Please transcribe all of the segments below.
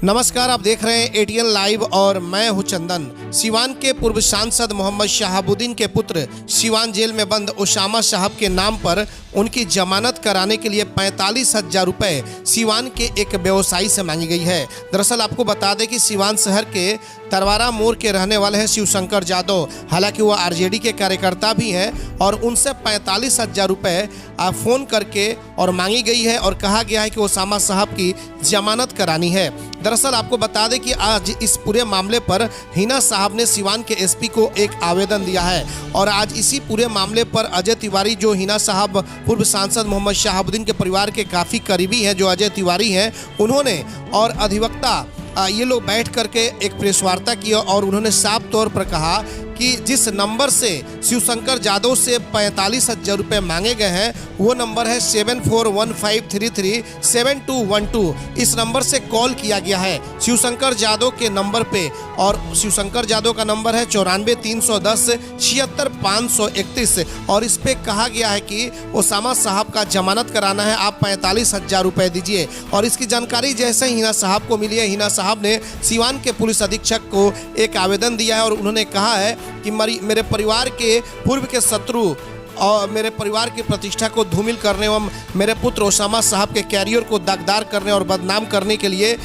नमस्कार, आप देख रहे हैं एटीएन लाइव और मैं हूं चंदन। सिवान के पूर्व सांसद मोहम्मद शहाबुद्दीन के पुत्र सिवान जेल में बंद उसामा साहब के नाम पर उनकी जमानत कराने के लिए 45,000 रुपये सिवान के एक व्यवसायी से मांगी गई है। दरअसल आपको बता दें कि सिवान शहर के तरवारा मोड़ के रहने वाले हैं शिवशंकर यादव। हालांकि वो आरजेडी के कार्यकर्ता भी हैं और उनसे 45,000 रुपये फ़ोन करके और मांगी गई है और कहा गया है कि उसामा साहब की जमानत करानी है। दरअसल आपको बता दें कि आज इस पूरे मामले पर हिना साहब ने सिवान के एसपी को एक आवेदन दिया है और आज इसी पूरे मामले पर अजय तिवारी, जो हिना साहब पूर्व सांसद मोहम्मद शहाबुद्दीन के परिवार के काफ़ी करीबी हैं, जो अजय तिवारी हैं, उन्होंने और अधिवक्ता ये लोग बैठ करके एक प्रेस वार्ता की और उन्होंने साफ तौर पर कहा कि जिस नंबर से शिवशंकर यादव से 45,000 रुपये मांगे गए हैं वो नंबर है 7415337212। इस नंबर से कॉल किया गया है शिवशंकर यादव के नंबर पे और शिवशंकर यादव का नंबर है 94-310-76-531 और इस पे कहा गया है कि उसामा साहब का जमानत कराना है, आप 45,000 रुपये दीजिए। और इसकी जानकारी जैसे ही हिना साहब को मिली है, हिना साहब ने सिवान के पुलिस अधीक्षक को एक आवेदन दिया है और उन्होंने कहा है कि मेरे परिवार के पूर्व के शत्रु और मेरे परिवार की प्रतिष्ठा को धूमिल करने एवं मेरे पुत्र उसामा साहब के कैरियर को दागदार करने और बदनाम करने के लिए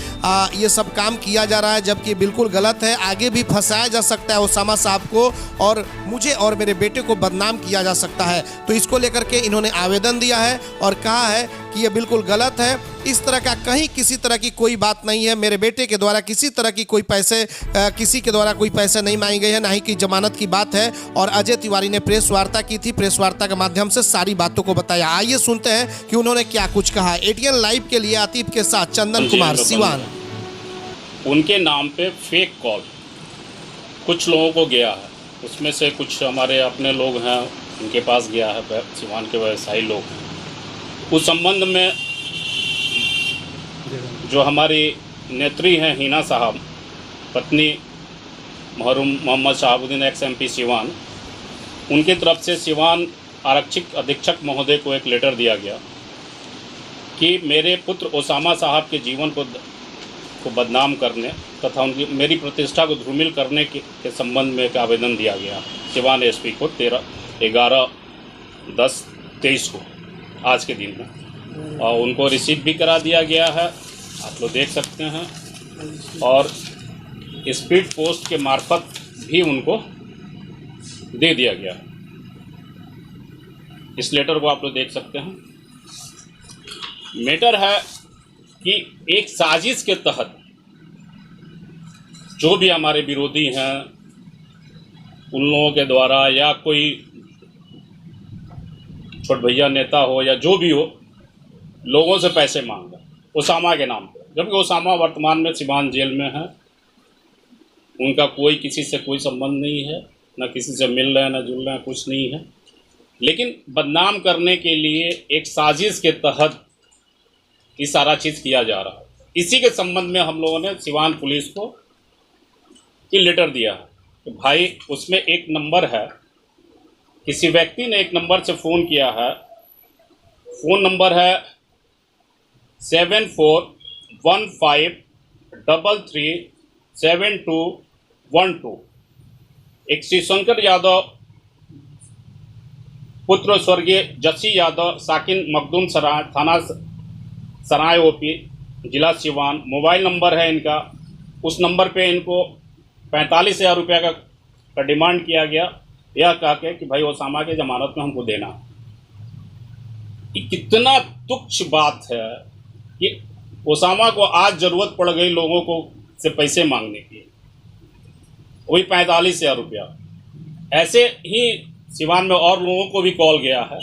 ये सब काम किया जा रहा है, जबकि बिल्कुल गलत है। आगे भी फंसाया जा सकता है उसामा साहब को और मुझे और मेरे बेटे को बदनाम किया जा सकता है। तो इसको लेकर के इन्होंने आवेदन दिया है और कहा है कि ये बिल्कुल गलत है। इस तरह का कहीं किसी तरह की कोई बात नहीं है। मेरे बेटे के द्वारा किसी तरह की कोई पैसे किसी के द्वारा कोई पैसे नहीं मांगे गए हैं, ना ही कि जमानत की बात है। और अजय तिवारी ने प्रेस वार्ता की थी, प्रेस वार्ता के माध्यम से सारी बातों को बताया। आइए सुनते हैं कि उन्होंने क्या कुछ कहा। एटीएन लाइव के लिए आतिफ के साथ चंदन कुमार, सिवान। उनके नाम पे फेक कॉल कुछ लोगों को गया है, उसमें से कुछ हमारे अपने लोग हैं उनके पास गया है, सिवान के व्यवसायी लोग हैं। उस संबंध में जो हमारी नेत्री हैं हिना साहब, पत्नी मरहूम मोहम्मद शहाबुद्दीन एक्स MP सिवान, उनकी तरफ से सिवान आरक्षक अधीक्षक महोदय को एक लेटर दिया गया कि मेरे पुत्र उसामा साहब के जीवन को बदनाम करने तथा उनकी मेरी प्रतिष्ठा को धूमिल करने के संबंध में एक आवेदन दिया गया सिवान SP को 13/11/10/23 को, आज के दिन में, और उनको रिसीव भी करा दिया गया है, आप लोग देख सकते हैं। और स्पीड पोस्ट के मार्फत भी उनको दे दिया गया। इस लेटर को आप लोग देख सकते हैं। मैटर है कि एक साजिश के तहत जो भी हमारे विरोधी हैं उन लोगों के द्वारा, या कोई छोट भैया नेता हो या जो भी हो, लोगों से पैसे मांगा उसामा के नाम पर, जबकि उसामा वर्तमान में सिवान जेल में है। उनका कोई किसी से कोई संबंध नहीं है, ना किसी से मिल रहे हैं, ना जुल रहे हैं, कुछ नहीं है। लेकिन बदनाम करने के लिए एक साजिश के तहत ये सारा चीज़ किया जा रहा है। इसी के संबंध में हम लोगों ने सिवान पुलिस को ये लेटर दिया है कि भाई उसमें एक नंबर है, किसी व्यक्ति ने एक नंबर से फ़ोन किया है, फ़ोन नंबर है 7415337212। एक शिवशंकर यादव पुत्र स्वर्गीय जस्सी यादव, साकिन मखदूम सराय, थाना सराय OP, जिला सिवान। मोबाइल नंबर है इनका, उस नंबर पे इनको 45,000 रुपये का डिमांड किया गया, यह कह के कि भाई उसामा के ज़मानत में हमको देना। ये कितना तुच्छ बात है कि उसामा को आज ज़रूरत पड़ गई लोगों को से पैसे मांगने की, वही 45,000 रुपया। ऐसे ही सिवान में और लोगों को भी कॉल गया है,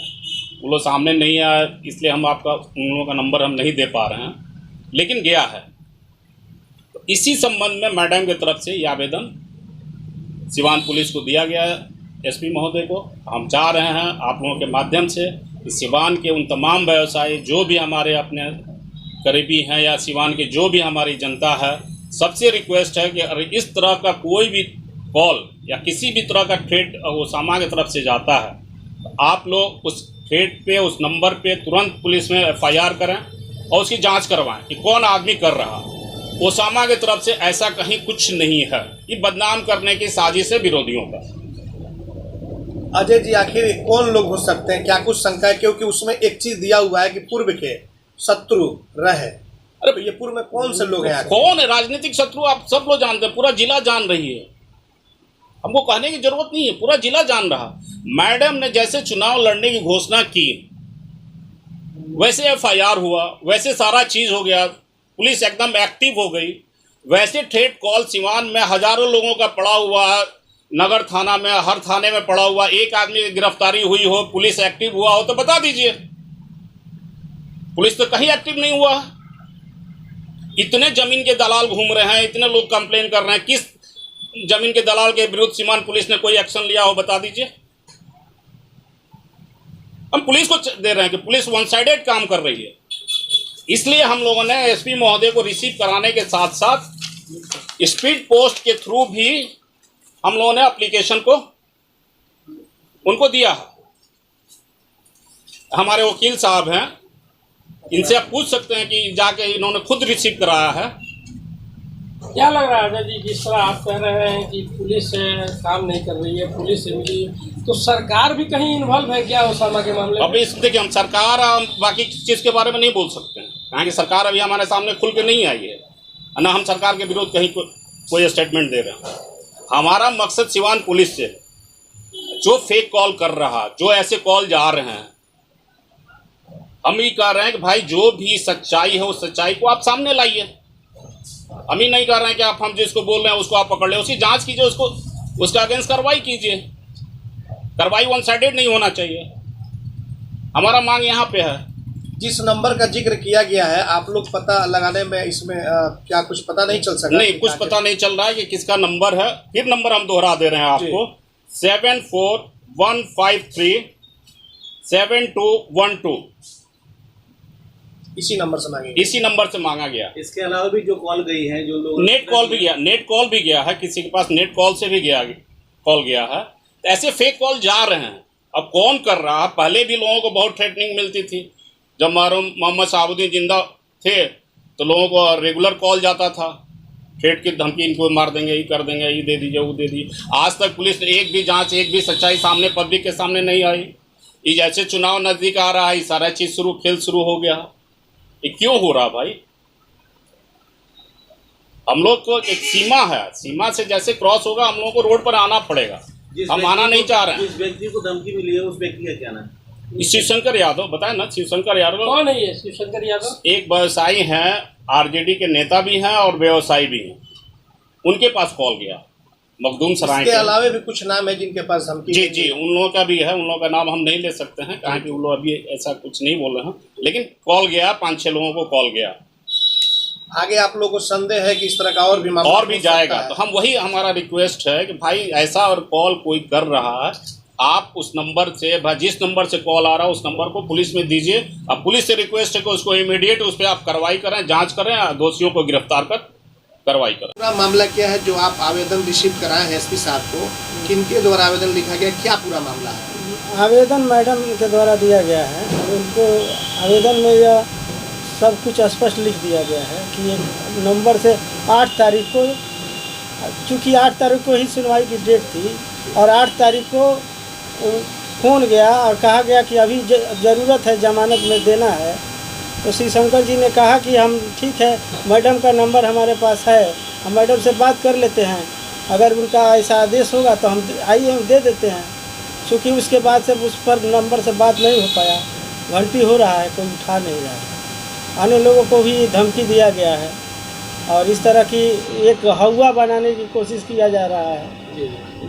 वो लोग सामने नहीं आया, इसलिए हम आपका उन लोगों का नंबर हम नहीं दे पा रहे हैं, लेकिन गया है। तो इसी संबंध में मैडम की तरफ से ये आवेदन सिवान पुलिस को दिया गया है, SP महोदय को। हम चाह रहे हैं आप लोगों के माध्यम से कि सिवान के उन तमाम व्यवसायी जो भी हमारे अपने करीबी हैं या सिवान के जो भी हमारी जनता है, सबसे रिक्वेस्ट है कि अगर इस तरह का कोई भी कॉल या किसी भी तरह का थ्रेट उसामा की तरफ से जाता है तो आप लोग उस थ्रेट पे, उस नंबर पे तुरंत पुलिस में FIR करें और उसकी जांच करवाएं कि कौन आदमी कर रहा। ओसामा की तरफ से ऐसा कहीं कुछ नहीं है। ये बदनाम करने की साजिश है विरोधियों का। अजय जी, आखिर कौन लोग हो सकते हैं, क्या कुछ शंका है? क्योंकि उसमें एक चीज दिया हुआ है कि पूर्व के शत्रु रहे। अरे तो ये पूर्व में कौन से लोग हैं आखिर? कौन है राजनीतिक शत्रु? आप सब लोग जानते हैं, पूरा जिला जान रही है, हमको कहने की जरूरत नहीं है, पूरा जिला जान रहा। मैडम ने जैसे चुनाव लड़ने की घोषणा की वैसे एफआईआर हुआ, वैसे सारा चीज हो गया, पुलिस एकदम एक्टिव हो गई। वैसे थ्रेट कॉल सिवान में हजारों लोगों का पड़ा हुआ है, नगर थाना में, हर थाने में पड़ा हुआ। एक आदमी की गिरफ्तारी हुई हो, पुलिस एक्टिव हुआ हो तो बता दीजिए। पुलिस तो कहीं एक्टिव नहीं हुआ। इतने जमीन के दलाल घूम रहे हैं, इतने लोग कंप्लेन कर रहे हैं, किस जमीन के दलाल के विरुद्ध सीमान पुलिस ने कोई एक्शन लिया हो बता दीजिए। हम पुलिस को दे रहे हैं कि पुलिस वन साइडेड काम कर रही है। इसलिए हम लोगों ने एसपी महोदय को रिसीव कराने के साथ साथ स्पीड पोस्ट के थ्रू भी हम लोगों ने एप्लीकेशन को उनको दिया है। हमारे वकील साहब हैं, इनसे आप पूछ सकते हैं कि जाके इन्होंने खुद रिसीव कराया है। क्या लग रहा है अजय जी, जिस तरह आप कह रहे हैं कि पुलिस काम नहीं कर रही है, पुलिस से मिली, तो सरकार भी कहीं इन्वॉल्व है क्या ओसामा के मामले में? अभी देखिए, हम सरकार बाकी चीज़ के बारे में नहीं बोल सकते हैं, कहाँ की सरकार अभी हमारे सामने खुल के नहीं आई है, ना हम सरकार के विरोध कहीं कोई स्टेटमेंट दे रहे हैं। हमारा मकसद सिवान पुलिस से जो फेक कॉल कर रहा, जो ऐसे कॉल जा रहे हैं, हम ये कह रहे हैं कि भाई जो भी सच्चाई है उस सच्चाई को आप सामने लाइए। हम ही नहीं कह रहे हैं कि आप हम जिसको बोल रहे हैं उसको आप पकड़ ले, उसकी जांच कीजिए, उसका अगेंस्ट कार्रवाई कीजिए। कार्रवाई वन साइडेड नहीं होना चाहिए, हमारा मांग यहाँ पे है। जिस नंबर का जिक्र किया गया है, आप लोग पता लगाने में इसमें क्या कुछ पता नहीं चल सका? नहीं, कुछ पता नहीं चल रहा है कि किसका नंबर है। फिर नंबर हम दोहरा दे रहे हैं आपको, 7415372212। इसी नंबर से मांगे? इसी नंबर से मांगा गया। इसके अलावा भी जो कॉल गई है, जो लोग नेट कॉल भी गया है, किसी के पास नेट कॉल से भी कॉल गया है। तो ऐसे फेक कॉल जा रहे हैं। अब कौन कर रहा है? पहले भी लोगों को बहुत थ्रेटनिंग मिलती थी, जब मरहूम मोहम्मद शहाबुद्दीन जिंदा थे तो लोगों को रेगुलर कॉल जाता था, थ्रेट की धमकी, इनको मार देंगे, ये कर देंगे, ये दे दीजिए, वो दे दीजिए। आज तक पुलिस ने एक भी जांच, एक भी सच्चाई सामने पब्लिक के सामने नहीं आई। ये जैसे चुनाव नजदीक आ रहा है, ये सारा चीज खेल शुरू हो गया। ये क्यों हो रहा भाई? हम लोग को एक सीमा है, सीमा से जैसे क्रॉस होगा हम लोगों को रोड पर आना पड़ेगा। हम आना नहीं चाह रहे हैं। जिस व्यक्ति को धमकी मिली है उस व्यक्ति का क्या नाम है? शिवशंकर यादव, बताए ना, शिवशंकर यादव। कौन है ये शिवशंकर यादव? एक व्यवसायी हैं, आरजेडी के नेता भी हैं और व्यवसायी भी हैं। उनके पास कॉल गया मखदूम सराय के अलावा भी कुछ नाम है जिनके पास धमकी? जी, उन लोगों का भी है। उन लोगों का नाम हम नहीं ले सकते हैं, कहाँ कि वो लोग अभी ऐसा कुछ नहीं बोल रहे हैं, लेकिन कॉल गया, 5-6 लोगों को कॉल गया। आगे आप लोगों को संदेह है कि इस तरह का और भी मामला और भी जाएगा, तो हम वही हमारा रिक्वेस्ट है कि भाई ऐसा और कॉल कोई कर रहा है, आप उस नंबर से, जिस नंबर से कॉल आ रहा है उस नंबर को पुलिस में दीजिए। अब पुलिस से रिक्वेस्ट है कि उसको इमीडिएट उस पर आप कार्रवाई करें, जांच करें, दोषियों को गिरफ्तार कर कार्रवाई करें। पूरा मामला क्या है जो आप आवेदन रिसीव कराए हैं एसपी साहब को? किनके द्वारा आवेदन लिखा गया, क्या पूरा मामला है? आवेदन मैडम के द्वारा दिया गया है। उनको आवेदन में यह सब कुछ स्पष्ट लिख दिया गया है कि एक नंबर से 8 तारीख को, चूँकि 8 तारीख को ही सुनवाई की डेट थी और 8 तारीख को फ़ोन गया और कहा गया कि अभी ज़रूरत है, जमानत में देना है। तो शिवशंकर जी ने कहा कि हम ठीक है, मैडम का नंबर हमारे पास है, हम मैडम से बात कर लेते हैं, अगर उनका ऐसा आदेश होगा तो हम आइए हम दे देते हैं। चूँकि उसके बाद से उस पर नंबर से बात नहीं हो पाया, घंटी हो रहा है, कोई उठा नहीं रहा है। अन्य लोगों को भी धमकी दिया गया है और इस तरह की एक हवा बनाने की कोशिश किया जा रहा है।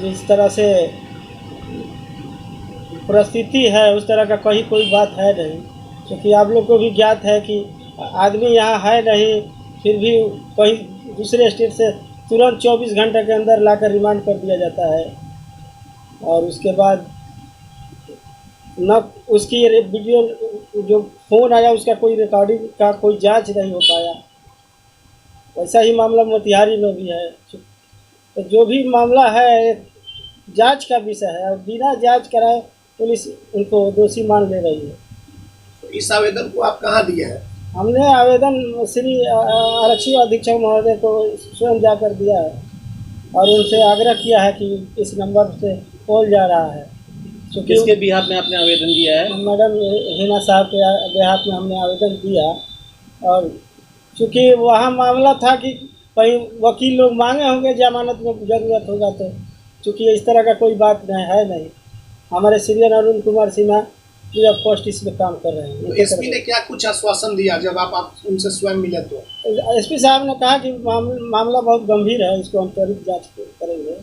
जिस तरह से परिस्थिति है उस तरह का कहीं कोई बात है नहीं, क्योंकि आप लोग को भी ज्ञात है कि आदमी यहाँ है नहीं, फिर भी कहीं दूसरे स्टेट से तुरंत 24 घंटे के अंदर लाकर रिमांड कर दिया जाता है और उसके बाद न उसकी वीडियो जो फ़ोन आया उसका कोई रिकॉर्डिंग का कोई जांच नहीं हो पाया। वैसा ही मामला मोतिहारी में भी है। तो जो भी मामला है जांच का विषय है और बिना जांच कराए पुलिस उनको दोषी मान ले रही है। तो इस आवेदन को आप कहाँ दिए हैं? हमने आवेदन श्री आरक्षी अधीक्षक महोदय को स्वयं जाकर दिया है और उनसे आग्रह किया है कि इस नंबर से कॉल जा रहा है। क्योंकि किसके बिहाफ में आपने आवेदन दिया है? मैडम हिना साहब के बेहाथ में हमने आवेदन दिया और चूँकि वहाँ मामला था कि कहीं वकील लोग मांगे होंगे जमानत में ज़रूरत होगा, तो चूँकि इस तरह का कोई बात नहीं। हमारे senior Arun Kumar Sinha free of cost इसमें काम कर रहे हैं। तो एसपी ने क्या कुछ आश्वासन दिया जब आप उनसे स्वयं मिले? तो एसपी साहब ने कहा कि मामला बहुत गंभीर है, इसको हम त्वरित जाँच करेंगे।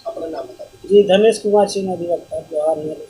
अपना नाम बता दीजिए। जी, धनेश कुमार सिंह अधिवक्ता, जवाहर नगर।